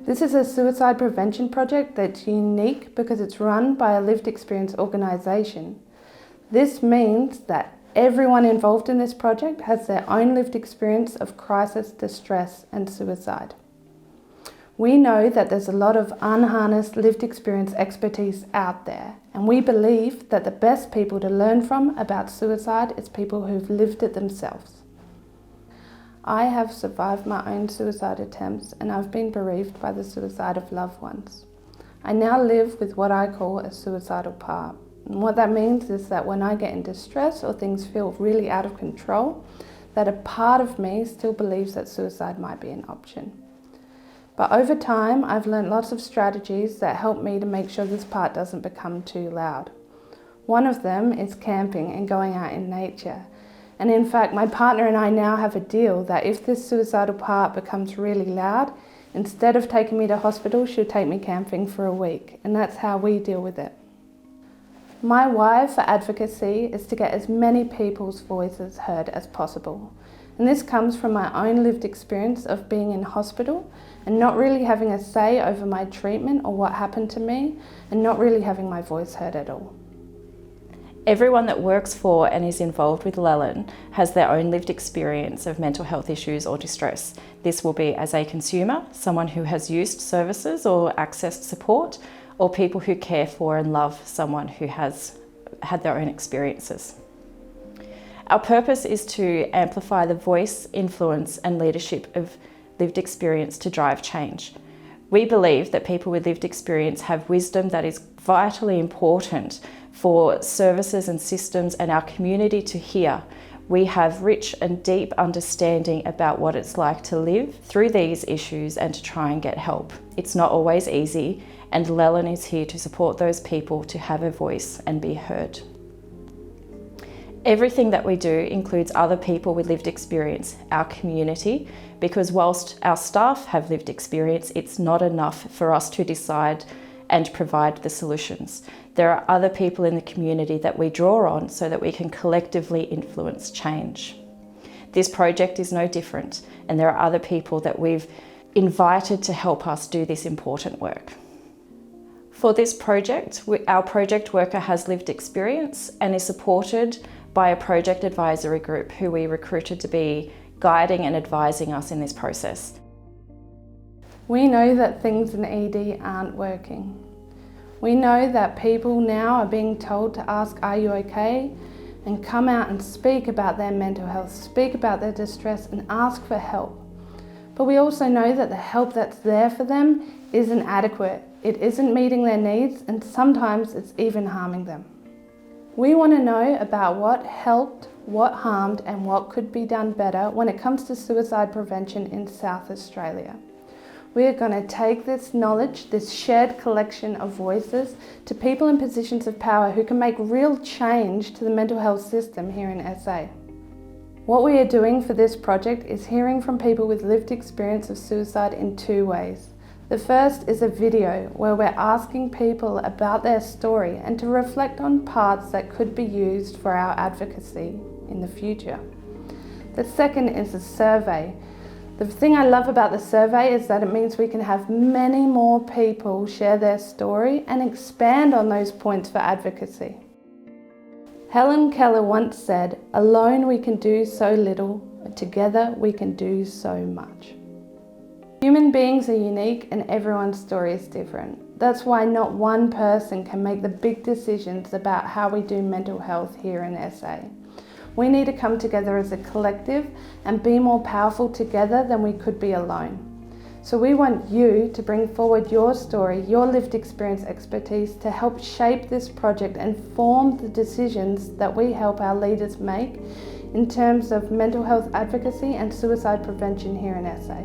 This is a suicide prevention project that's unique because it's run by a lived experience organisation. This means that everyone involved in this project has their own lived experience of crisis, distress and suicide. We know that there's a lot of unharnessed lived experience expertise out there, and we believe that the best people to learn from about suicide is people who've lived it themselves. I have survived my own suicide attempts and I've been bereaved by the suicide of loved ones. I now live with what I call a suicidal part. And what that means is that when I get in distress or things feel really out of control, that a part of me still believes that suicide might be an option. But over time, I've learned lots of strategies that help me to make sure this part doesn't become too loud. One of them is camping and going out in nature. And in fact, my partner and I now have a deal that if this suicidal part becomes really loud, instead of taking me to hospital, she'll take me camping for a week. And that's how we deal with it. My why for advocacy is to get as many people's voices heard as possible. And this comes from my own lived experience of being in hospital and not really having a say over my treatment or what happened to me, and not really having my voice heard at all. Everyone that works for and is involved with LfLE has their own lived experience of mental health issues or distress. This will be as a consumer, someone who has used services or accessed support, or people who care for and love someone who has had their own experiences. Our purpose is to amplify the voice, influence and leadership of lived experience to drive change. We believe that people with lived experience have wisdom that is vitally important for services and systems and our community to hear. We have rich and deep understanding about what it's like to live through these issues and to try and get help. It's not always easy, and LfLE is here to support those people to have a voice and be heard. Everything that we do includes other people with lived experience, our community, because whilst our staff have lived experience, it's not enough for us to decide and provide the solutions. There are other people in the community that we draw on so that we can collectively influence change. This project is no different, and there are other people that we've invited to help us do this important work. For this project, our project worker has lived experience and is supported by a project advisory group who we recruited to be guiding and advising us in this process. We know that things in ED aren't working. We know that people now are being told to ask, "Are you okay?" and come out and speak about their mental health, speak about their distress and ask for help. But we also know that the help that's there for them isn't adequate. It isn't meeting their needs, and sometimes it's even harming them. We want to know about what helped, what harmed and what could be done better when it comes to suicide prevention in South Australia. We are going to take this knowledge, this shared collection of voices, to people in positions of power who can make real change to the mental health system here in SA. What we are doing for this project is hearing from people with lived experience of suicide in two ways. The first is a video where we're asking people about their story and to reflect on parts that could be used for our advocacy in the future. The second is a survey. The thing I love about the survey is that it means we can have many more people share their story and expand on those points for advocacy. Helen Keller once said, "Alone we can do so little, but together we can do so much." Human beings are unique and everyone's story is different. That's why not one person can make the big decisions about how we do mental health here in SA. We need to come together as a collective and be more powerful together than we could be alone. So we want you to bring forward your story, your lived experience expertise to help shape this project and form the decisions that we help our leaders make in terms of mental health advocacy and suicide prevention here in SA.